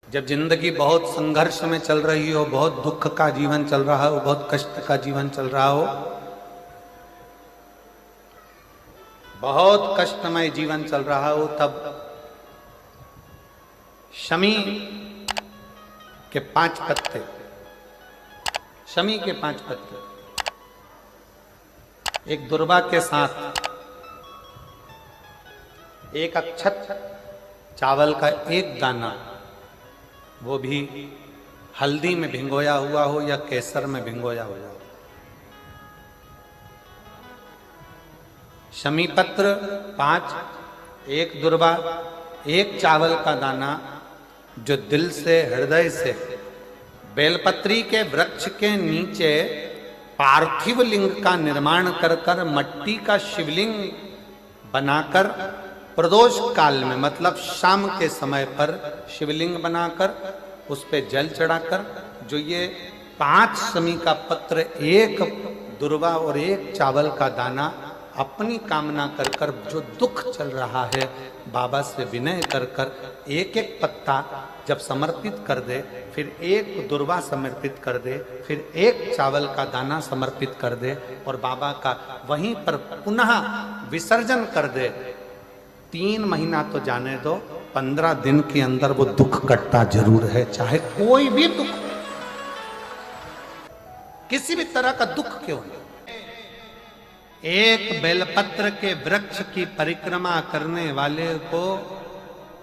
जब जिंदगी बहुत संघर्ष में चल रही हो, बहुत दुख का जीवन चल रहा हो, बहुत कष्ट का जीवन चल रहा हो, बहुत कष्टमय जीवन चल रहा हो, तब शमी के 5 पत्ते, शमी के 5 पत्ते एक दुर्वा के साथ एक अक्षत चावल का एक दाना, वो भी हल्दी में भिंगोया हुआ हो या केसर में भिंगोया हुआ हो, शमी पत्र 5, एक दुर्वा, एक चावल का दाना, जो दिल से हृदय से बेलपत्री के वृक्ष के नीचे पार्थिव लिंग का निर्माण कर कर मट्टी का शिवलिंग बनाकर प्रदोष काल में, मतलब शाम के समय पर शिवलिंग बनाकर उस पे जल चढ़ाकर, जो ये 5 शमी का पत्र, एक दुर्वा और एक चावल का दाना, अपनी कामना कर कर, जो दुख चल रहा है बाबा से विनय कर कर एक एक पत्ता जब समर्पित कर दे, फिर एक दुर्वा समर्पित कर दे, फिर एक चावल का दाना समर्पित कर दे और बाबा का वहीं पर पुनः विसर्जन कर दे, 3 महीना तो जाने दो, 15 दिन के अंदर वो दुख कटता जरूर है, चाहे कोई भी दुख, किसी भी तरह का दुख क्यों हो। एक बेलपत्र के वृक्ष की परिक्रमा करने वाले को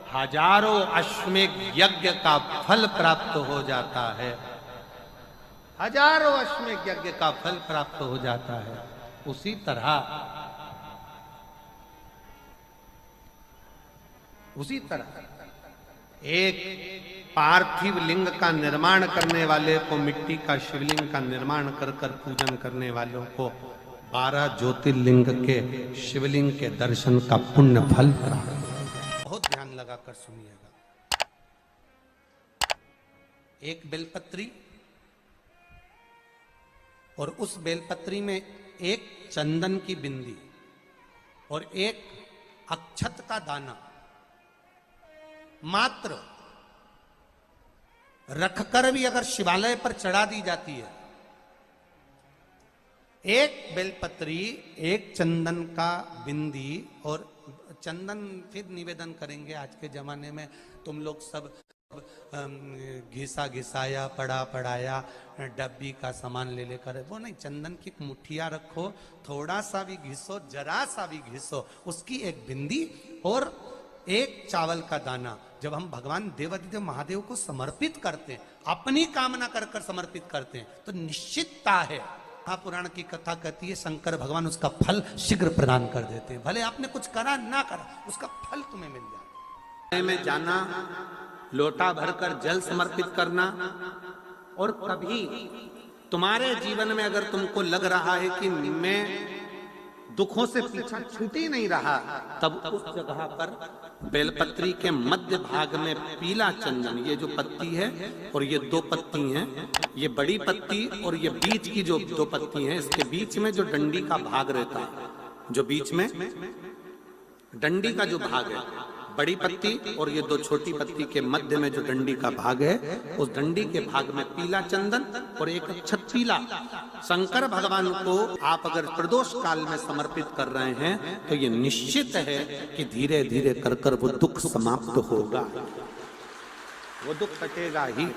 हजारों अश्वमेध यज्ञ का फल प्राप्त हो जाता है, हजारों अश्वमेध यज्ञ का फल प्राप्त हो जाता है। उसी तरह एक पार्थिव लिंग का निर्माण करने वाले को, मिट्टी का शिवलिंग का निर्माण कर कर पूजन करने वालों को 12 ज्योतिर्लिंग के शिवलिंग के दर्शन का पुण्य फल प्राप्त। बहुत ध्यान लगाकर सुनिएगा। एक बेलपत्री और उस बेलपत्री में एक चंदन की बिंदी और एक अक्षत का दाना मात्र रखकर भी अगर शिवालय पर चढ़ा दी जाती है, एक बेलपत्री, एक चंदन का बिंदी, और चंदन फिर निवेदन करेंगे। आज के जमाने में तुम लोग सब घिसा घिसाया, पड़ा पड़ाया, डब्बी का सामान ले लेकर, वो नहीं, चंदन की मुठिया रखो, थोड़ा सा भी घिसो, जरा सा भी घिसो, उसकी एक बिंदी और एक चावल का दाना, जब हम भगवान देवाधिदेव महादेव को समर्पित करते हैं, अपनी कामना कर कर समर्पित करते हैं, तो निश्चितता है, महापुराण की कथा कहती है, शंकर भगवान उसका फल शीघ्र प्रदान कर देते हैं। भले आपने कुछ करा ना करा, उसका फल तुम्हें मिल जाए। में जाना, लोटा भरकर जल समर्पित करना, और कभी तुम्हारे जीवन में अगर तुमको लग रहा है कि मैं दुखों से पीछा छूट ही नहीं रहा, तब उस जगह पर बेलपत्री के मध्य भाग में पीला चंदन, ये जो पत्ती है और ये 2 पत्ती हैं, ये बड़ी पत्ती और ये बीच की जो 2 पत्ती हैं, इसके बीच में जो डंडी का भाग रहता है, जो बीच में डंडी का जो भाग है, बड़ी पत्ती और ये 2 छोटी पत्ती के मध्य में जो डंडी का भाग है, उस डंडी के भाग में पीला चंदन और एक अक्षत पीला, शंकर भगवान को आप अगर प्रदोष काल में समर्पित कर रहे हैं, तो ये निश्चित है कि धीरे धीरे कर कर वो दुख समाप्त होगा, वो दुख कटेगा ही।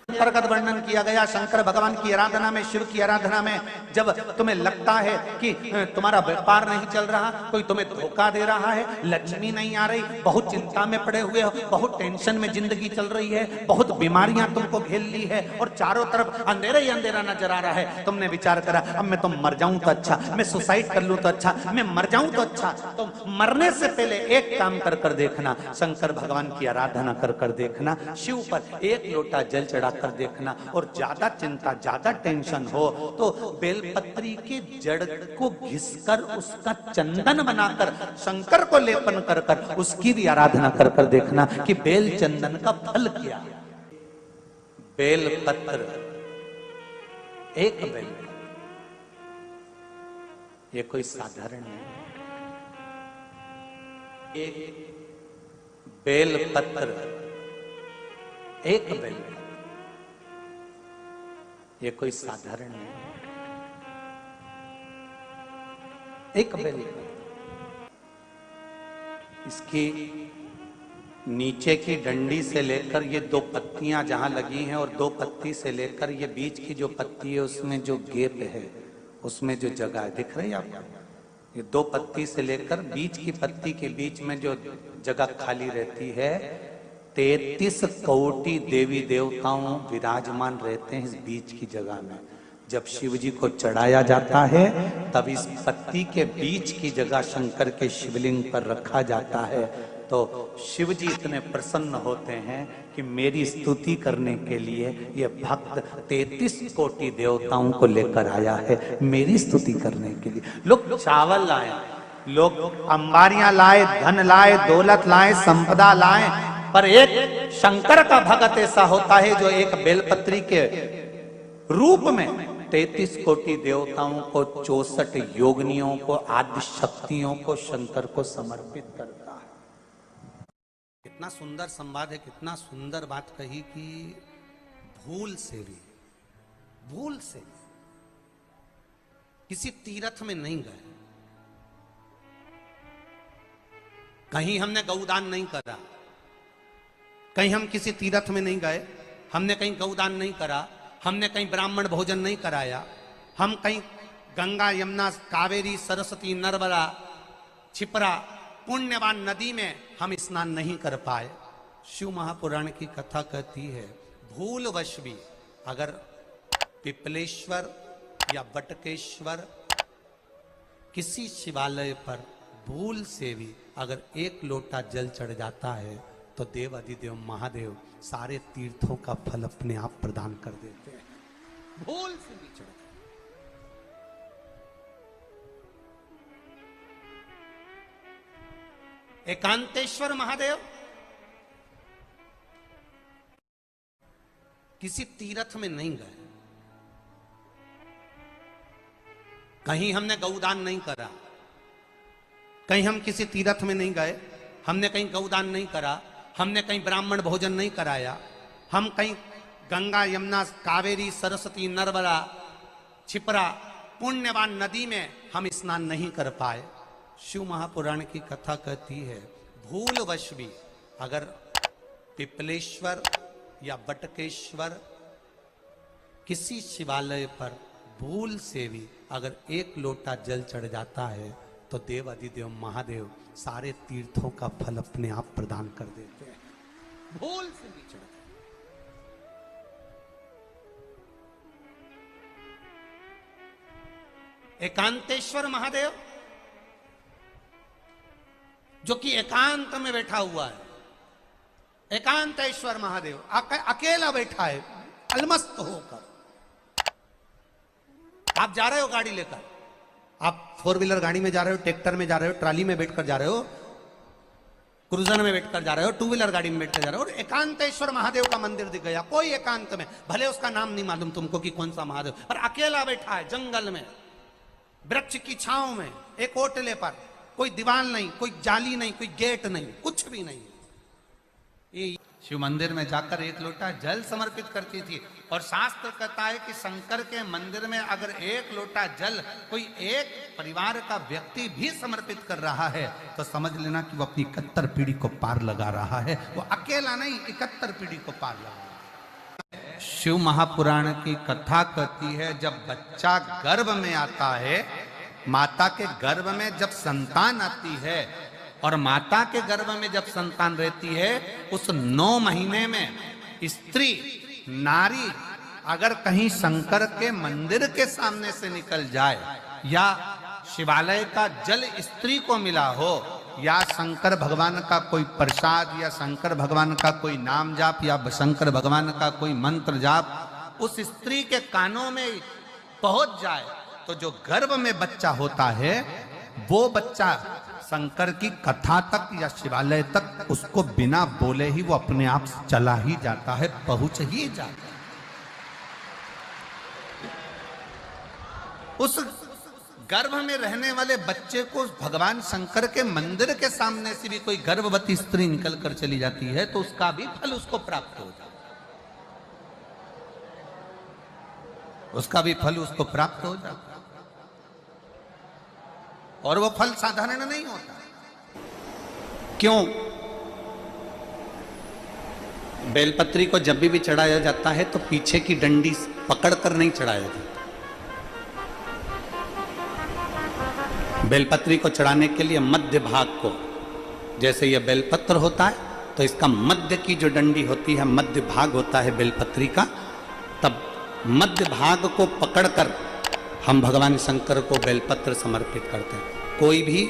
प्रगत वर्णन किया गया शंकर भगवान की आराधना में, शिव की आराधना में, जब तुम्हें लगता है कि तुम्हारा व्यापार नहीं चल रहा, कोई तुम्हें धोखा दे रहा है, लक्ष्मी नहीं आ रही, बहुत चिंता में पड़े हुए हो, बहुत टेंशन में जिंदगी चल रही है, बहुत बीमारियां तुमको घेर ली है और चारों तरफ अंधेरा ही अंधेरा नजर आ रहा है, तुमने विचार करा अब मैं तो मर जाऊं तो अच्छा, मैं सुसाइड कर लूं तो अच्छा, मैं मर जाऊं तो अच्छा, तो मरने से पहले एक काम कर कर देखना, शंकर भगवान की आराधना कर कर देखना, शिव पर एक लोटा जल चढ़ा कर देखना, और ज्यादा चिंता, ज्यादा टेंशन हो तो बेलपत्री के जड़ को घिसकर उसका चंदन बनाकर शंकर को लेपन कर कर उसकी भी आराधना कर कर देखना कि बेल चंदन का फल क्या। बेलपत्र, एक बेल, ये कोई साधारण नहीं, एक बेलपत्र एक बेल, ये कोई साधारण नहीं, एक बेल। इसकी नीचे की डंडी से लेकर ये दो पत्तियां जहां लगी हैं और दो पत्ती से लेकर ये बीच की जो पत्ती है उसमें जो गैप है, उसमें जो जगह है, दिख रही है आपको? ये दो पत्ती से लेकर बीच की पत्ती के बीच में जो जगह खाली रहती है, 33 कोटि देवी देवताओं विराजमान रहते हैं इस बीच की जगह में। जब शिव जी को चढ़ाया जाता है तब इस पत्ती के बीच की जगह शंकर के शिवलिंग पर रखा जाता है, तो शिव जी इतने प्रसन्न होते हैं कि मेरी स्तुति करने के लिए ये भक्त 33 कोटि देवताओं को लेकर आया है, मेरी स्तुति करने के लिए। लोग चावल लाए, लोग अंबारियां लाए, धन लाए, दौलत लाए, संपदा लाए, पर एक शंकर का भक्त ऐसा होता है जो एक बेलपत्री के रूप में 33 कोटि देवताओं को, 64 योगिनियों को, आदि शक्तियों को शंकर को समर्पित करता है। कितना सुंदर संवाद है, कितना सुंदर बात कही कि भूल से भी किसी तीर्थ में नहीं गए, कहीं हमने गौदान नहीं करा, कहीं हम किसी तीर्थ में नहीं गए, हमने कहीं गौदान नहीं करा, हमने कहीं ब्राह्मण भोजन नहीं कराया, हम कहीं गंगा यमुना कावेरी सरस्वती नर्मदा छिपरा पुण्यवान नदी में हम स्नान नहीं कर पाए। शिव महापुराण की कथा कहती है भूलवश भी अगर पिपलेश्वर या बटकेश्वर किसी शिवालय पर भूल से भी अगर एक लोटा जल चढ़ जाता है तो देव अधिदेव महादेव सारे तीर्थों का फल अपने आप प्रदान कर देते हैं। भूल से भी चढ़ एकांतेश्वर महादेव किसी तीर्थ में नहीं गए, कहीं हमने गौदान नहीं करा, कहीं हम किसी तीर्थ में नहीं गए, हमने कहीं गौदान नहीं करा, हमने कहीं ब्राह्मण भोजन नहीं कराया, हम कहीं गंगा यमुना कावेरी सरस्वती नर्मदा छिपरा पुण्यवान नदी में हम स्नान नहीं कर पाए। शिव महापुराण की कथा कहती है भूलवश भी अगर पिपलेश्वर या बटकेश्वर किसी शिवालय पर भूल से भी अगर एक लोटा जल चढ़ जाता है तो देव अधिदेव महादेव सारे तीर्थों का फल अपने आप प्रदान कर देते हैं। भूल से भी चढ़ एकांतेश्वर महादेव जो कि एकांत में बैठा हुआ है, एकांतेश्वर महादेव अकेला बैठा है अलमस्त होकर। आप जा रहे हो गाड़ी लेकर, आप 4 व्हीलर गाड़ी में जा रहे हो, ट्रैक्टर में जा रहे हो, ट्राली में बैठकर जा रहे हो, क्रूजर में बैठकर जा रहे हो, 2 व्हीलर गाड़ी में बैठकर जा रहे हो, और एकांतेश्वर महादेव का मंदिर दिख गया कोई एकांत में, भले उसका नाम नहीं मालूम तुमको कि कौन सा महादेव, पर अकेला बैठा है जंगल में वृक्ष की छांव में एक ओटले पर, कोई दीवार नहीं, कोई जाली नहीं, कोई गेट नहीं, कुछ भी नहीं। ये शिव मंदिर में जाकर एक लोटा जल समर्पित करती थी, और शास्त्र कहता है कि शंकर के मंदिर में अगर एक लोटा जल कोई एक परिवार का व्यक्ति भी समर्पित कर रहा है तो समझ लेना कि वो अपनी 71 पीढ़ी को पार लगा रहा है। वो अकेला नहीं, 71 पीढ़ी को पार लगा रहा है। शिव महापुराण की कथा कहती है जब बच्चा गर्भ में आता है, माता के गर्भ में जब संतान आती है और माता के गर्भ में जब संतान रहती है, उस 9 महीने में स्त्री नारी अगर कहीं शंकर के मंदिर के सामने से निकल जाए, या शिवालय का जल स्त्री को मिला हो, या शंकर भगवान का कोई प्रसाद, या शंकर भगवान का कोई नाम जाप, या शंकर भगवान का कोई मंत्र जाप उस स्त्री के कानों में पहुंच जाए, तो जो गर्भ में बच्चा होता है वो बच्चा शंकर की कथा तक या शिवालय तक उसको बिना बोले ही वो अपने आप चला ही जाता है, पहुंच ही जाता है। उस गर्भ में रहने वाले बच्चे को भगवान शंकर के मंदिर के सामने से भी कोई गर्भवती स्त्री निकल कर चली जाती है तो उसका भी फल उसको प्राप्त हो जाता है। उसका भी फल उसको प्राप्त हो जाता है। और वो फल साधारण नहीं होता। क्यों? बेलपत्री को जब भी चढ़ाया जाता है तो पीछे की डंडी पकड़कर नहीं चढ़ाया जाता। बेलपत्री को चढ़ाने के लिए मध्य भाग को, जैसे यह बेलपत्र होता है तो इसका मध्य की जो डंडी होती है, मध्य भाग होता है बेलपत्री का, तब मध्य भाग को पकड़कर हम भगवान शंकर को बेलपत्र समर्पित करते हैं। कोई भी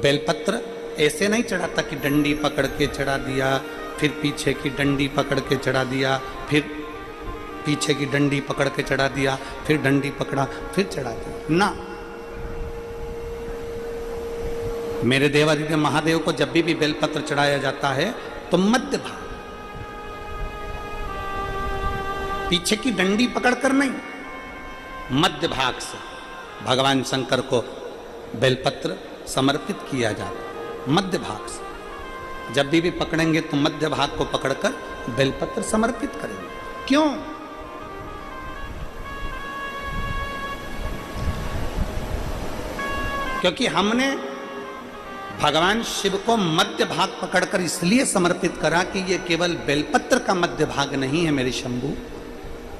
बेलपत्र ऐसे नहीं चढ़ाता कि डंडी पकड़ के चढ़ा दिया, फिर पीछे की डंडी पकड़ के चढ़ा दिया, फिर पीछे की डंडी पकड़ के चढ़ा दिया, फिर डंडी पकड़ा, फिर चढ़ा दिया ना। मेरे देवादिदेव महादेव को जब भी बेलपत्र चढ़ाया जाता है तो मध्य भाग, पीछे की डंडी पकड़कर नहीं, मध्य भाग से भगवान शंकर को बेलपत्र समर्पित किया जाता। मध्य भाग से जब भी पकड़ेंगे तो मध्य भाग को पकड़कर बेलपत्र समर्पित करेंगे। क्यों? क्योंकि हमने भगवान शिव को मध्य भाग पकड़कर इसलिए समर्पित करा कि ये केवल बेलपत्र का मध्य भाग नहीं है मेरे शंभू,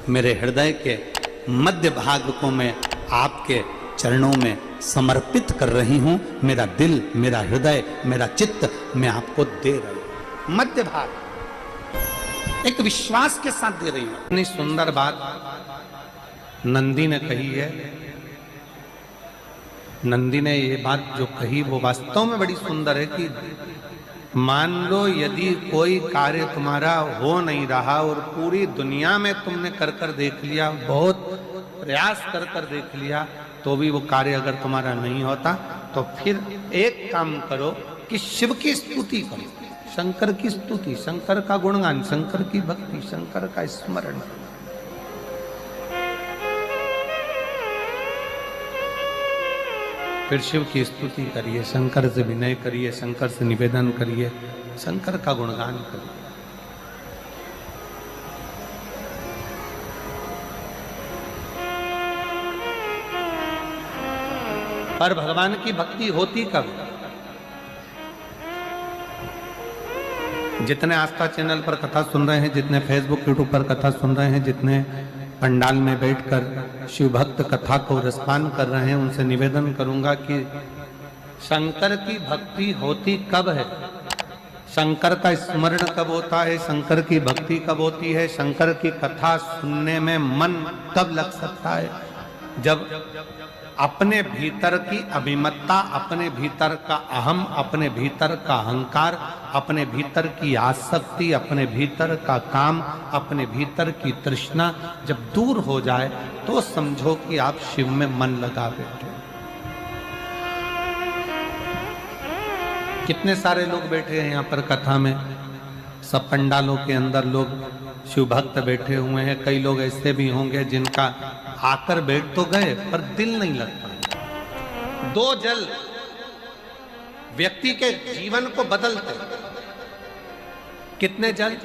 मेरे हृदय के मध्य भाग को मैं आपके चरणों में समर्पित कर रही हूं। मेरा दिल, मेरा हृदय, मेरा चित्त मैं आपको दे रही हूं। मध्य भाग एक विश्वास के साथ दे रही हूं। इतनी सुंदर बात नंदी ने कही है। नंदी ने ये बात जो कही वो वास्तव में बड़ी सुंदर है कि मान लो यदि कोई कार्य तुम्हारा हो नहीं रहा और पूरी दुनिया में तुमने कर कर देख लिया, बहुत प्रयास कर कर देख लिया, तो भी वो कार्य अगर तुम्हारा नहीं होता, तो फिर एक काम करो कि शिव की स्तुति करो, शंकर की स्तुति, शंकर का गुणगान, शंकर की भक्ति, शंकर का स्मरण। फिर शिव की स्तुति करिए, शंकर से विनय करिए, शंकर से निवेदन करिए, शंकर का गुणगान करिए। पर भगवान की भक्ति होती कब? जितने आस्था चैनल पर कथा सुन रहे हैं, जितने फेसबुक यूट्यूब पर कथा सुन रहे हैं, जितने पंडाल में बैठकर शिव भक्त कथा को रसपान कर रहे हैं, उनसे निवेदन करूंगा कि शंकर की भक्ति होती कब है, शंकर का स्मरण कब होता है, शंकर की भक्ति कब होती है, शंकर की कथा सुनने में मन कब लग सकता है? जब अपने भीतर की अभिमत्ता, अपने भीतर का अहम, अपने भीतर का अहंकार, अपने भीतर की आसक्ति, अपने भीतर का काम, अपने भीतर की तृष्णा जब दूर हो जाए तो समझो कि आप शिव में मन लगा बैठे। कितने सारे लोग बैठे हैं यहाँ पर कथा में, सब पंडालों के अंदर लोग शिव भक्त बैठे हुए हैं। कई लोग ऐसे भी होंगे जिनका आकर बैठ तो गए पर दिल नहीं लगता। दो जल व्यक्ति के जीवन को बदलते। कितने जल?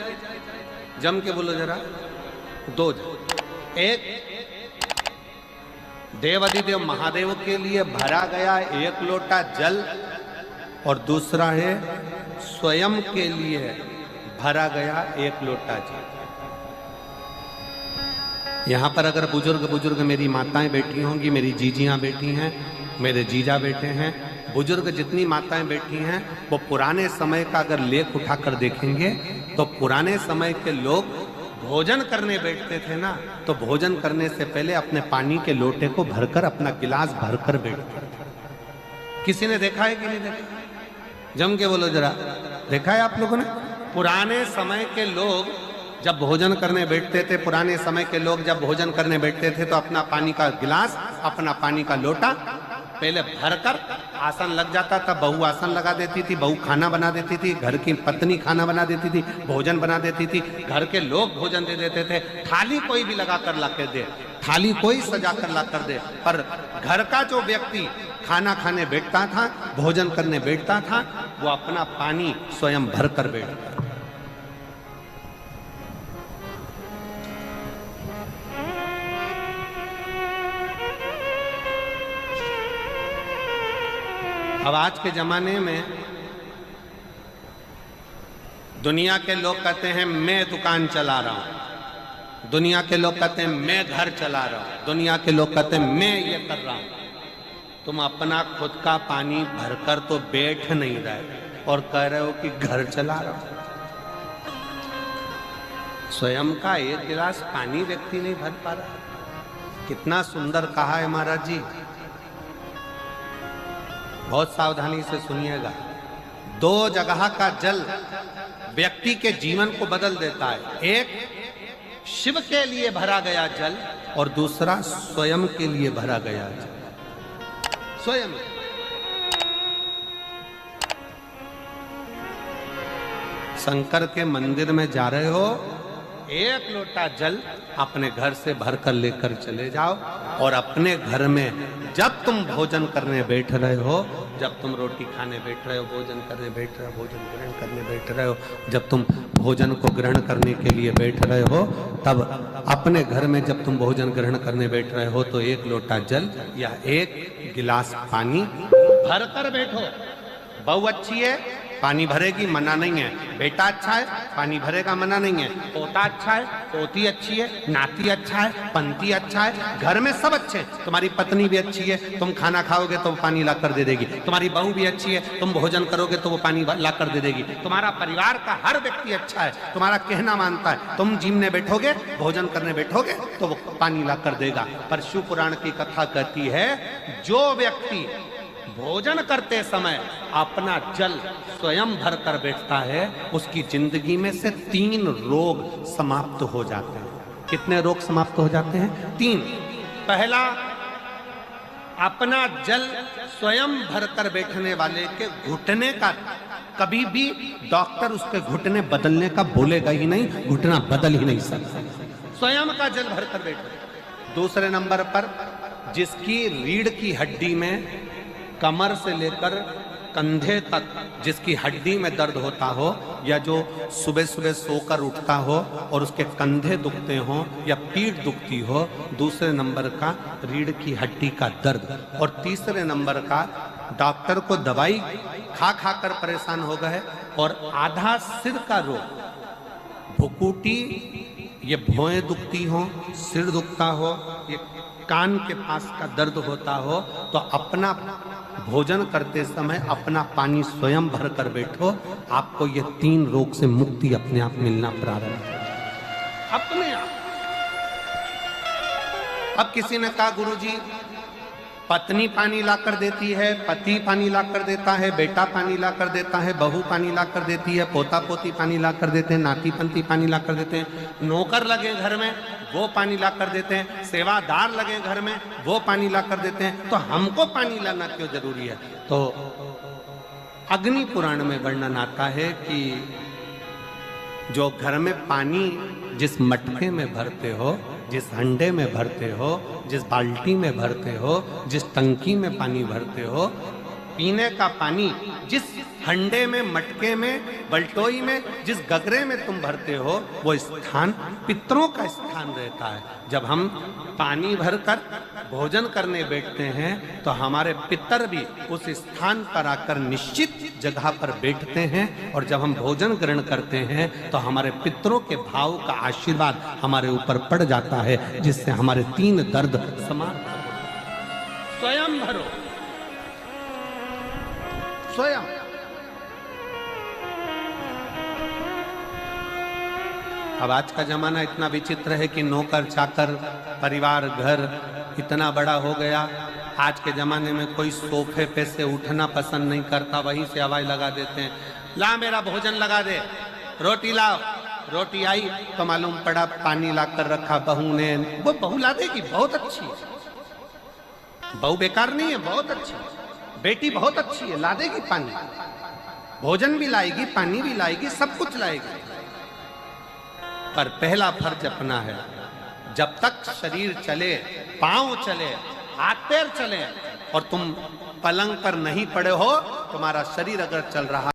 जम के बोलो जरा। दो जल। एक देवादिदेव महादेव के लिए भरा गया एक लोटा जल, और दूसरा है स्वयं के लिए भरा गया एक लोटा जल। यहाँ पर अगर बुजुर्ग मेरी माताएं बैठी होंगी, मेरी जीजियां बैठी हैं, मेरे जीजा बैठे हैं, बुजुर्ग जितनी माताएं बैठी हैं, वो पुराने समय का अगर लेख उठाकर देखेंगे तो पुराने समय के लोग भोजन करने बैठते थे ना, तो भोजन करने से पहले अपने पानी के लोटे को भरकर, अपना गिलास भरकर बैठते थे। किसी ने देखा है कि नहीं देखा? जम के बोलो जरा, देखा है आप लोगों ने? पुराने समय के लोग जब भोजन करने बैठते थे, पुराने समय के लोग जब भोजन करने बैठते थे तो अपना पानी का गिलास, अपना पानी का लोटा पहले भरकर आसन लग जाता था। बहू आसन लगा देती थी, बहू खाना बना देती थी, घर की पत्नी खाना बना देती थी, भोजन बना देती थी, घर के लोग भोजन दे देते थे। थाली कोई भी लगा कर ला कर दे, थाली कोई सजा कर ला कर दे, पर घर का जो व्यक्ति खाना खाने बैठता था, भोजन करने बैठता था, वो अपना पानी स्वयं भर कर बैठता था। अब आज के जमाने में दुनिया के लोग कहते हैं मैं दुकान चला रहा हूं, दुनिया के लोग कहते हैं मैं घर चला रहा हूं, दुनिया के लोग कहते हैं मैं ये कर रहा हूं। तुम अपना खुद का पानी भरकर तो बैठ नहीं रहे और कह रहे हो कि घर चला रहा हूं। स्वयं का एक गिलास पानी व्यक्ति नहीं भर पा रहा। कितना सुंदर कहा है महाराज जी, बहुत सावधानी से सुनिएगा। दो जगह का जल व्यक्ति के जीवन को बदल देता है। एक शिव के लिए भरा गया जल और दूसरा स्वयं के लिए भरा गया जल। स्वयं शंकर के मंदिर में जा रहे हो, एक लोटा जल अपने घर से भरकर लेकर चले जाओ और अपने घर में जब तुम भोजन करने बैठ रहे हो, जब तुम रोटी खाने बैठ रहे हो, भोजन करने बैठ रहे हो, भोजन ग्रहण करने बैठ रहे हो, जब तुम भोजन को ग्रहण करने के लिए बैठ रहे हो, तब अपने घर में जब तुम भोजन ग्रहण करने बैठ रहे हो तो एक लोटा जल या एक गिलास पानी भर कर बैठो। बहू अच्छी है, पानी भरेगी, मना नहीं है। बेटा अच्छा है, पानी भरेगा, मना नहीं है। पोता अच्छा है, पोती अच्छी है, नाती अच्छा है, पंती अच्छा है, घर में सब अच्छे। तुम्हारी पत्नी भी अच्छी है, तुम खाना खाओगे तो वो पानी ला कर दे देगी। तुम्हारी बहू भी अच्छी है, तुम भोजन करोगे तो वो पानी ला कर दे देगी। तुम्हारा परिवार का हर व्यक्ति अच्छा है, तुम्हारा कहना मानता है। तुम जिमने बैठोगे, भोजन करने बैठोगे तो वो पानी ला कर देगा। पर शिव पुराण की कथा कहती है, जो व्यक्ति भोजन करते समय अपना जल स्वयं भर कर बैठता है, उसकी जिंदगी में से 3 रोग समाप्त हो जाते हैं। कितने रोग समाप्त हो जाते हैं? 3। पहला, अपना जल स्वयं भर कर बैठने वाले के घुटने का कभी भी डॉक्टर उसके घुटने बदलने का बोलेगा ही नहीं, घुटना बदल ही नहीं सकता। स्वयं का जल भर कर बैठो। दूसरे नंबर पर, जिसकी रीढ़ की हड्डी में कमर से लेकर कंधे तक जिसकी हड्डी में दर्द होता हो, या जो सुबह सुबह सोकर उठता हो और उसके कंधे दुखते हो या पीठ दुखती हो। दूसरे नंबर का रीढ़ की हड्डी का दर्द। और तीसरे नंबर का, डॉक्टर को दवाई खा खा कर परेशान हो गए और आधा सिर का रोग, भुकुटी, ये भौएं दुखती हो, सिर दुखता हो, ये कान के पास का दर्द होता हो, तो अपना भोजन करते समय अपना पानी स्वयं भर कर बैठो। आपको ये 3 रोग से मुक्ति अपने आप मिलना प्रारंभ हो, अपने आप। अब किसी ने कहा, गुरुजी पत्नी पानी ला कर देती है, पति पानी ला कर देता है, बेटा पानी ला कर देता है, बहू पानी ला कर देती है, पोता पोती पानी ला कर देते हैं, नाती पंती पानी ला कर देते हैं, नौकर लगे घर में वो पानी ला कर देते हैं, सेवादार लगे घर में वो पानी ला कर देते हैं, तो हमको पानी लाना क्यों जरूरी है? तो अग्नि पुराण में वर्णन आता है कि जो घर में पानी जिस मटके में भरते हो, जिस हंडे में भरते हो, जिस बाल्टी में भरते हो, जिस टंकी में पानी भरते हो, पीने का पानी जिस हंडे में, मटके में, बल्टोई में, जिस गगरे में तुम भरते हो, वो स्थान पितरों का स्थान रहता है। जब हम पानी भरकर भोजन करने बैठते हैं तो हमारे पितर भी उस स्थान पर आकर निश्चित जगह पर बैठते हैं, और जब हम भोजन ग्रहण करते हैं तो हमारे पितरों के भाव का आशीर्वाद हमारे ऊपर पड़ जाता है, जिससे हमारे 3 दर्द समाप्त हो। स्वयं भरो, स्वयं। अब आज का जमाना इतना विचित्र है कि नौकर चाकर, परिवार, घर इतना बड़ा हो गया। आज के जमाने में कोई सोफे पे से उठना पसंद नहीं करता, वहीं से आवाज लगा देते हैं, ला मेरा भोजन लगा दे, रोटी लाओ। रोटी आई तो मालूम पड़ा पानी ला कर रखा बहू ने। वो बहू ला देगी, बहुत अच्छी है, बहू बेकार नहीं है, बहुत अच्छी है, बेटी बहुत अच्छी है, ला देगी पानी, भोजन भी लाएगी, पानी भी लाएगी, सब कुछ लाएगी। पर पहला फर्ज अपना है, जब तक शरीर चले, पांव चले, हाथ पैर चले और तुम पलंग पर नहीं पड़े हो, तुम्हारा शरीर अगर चल रहा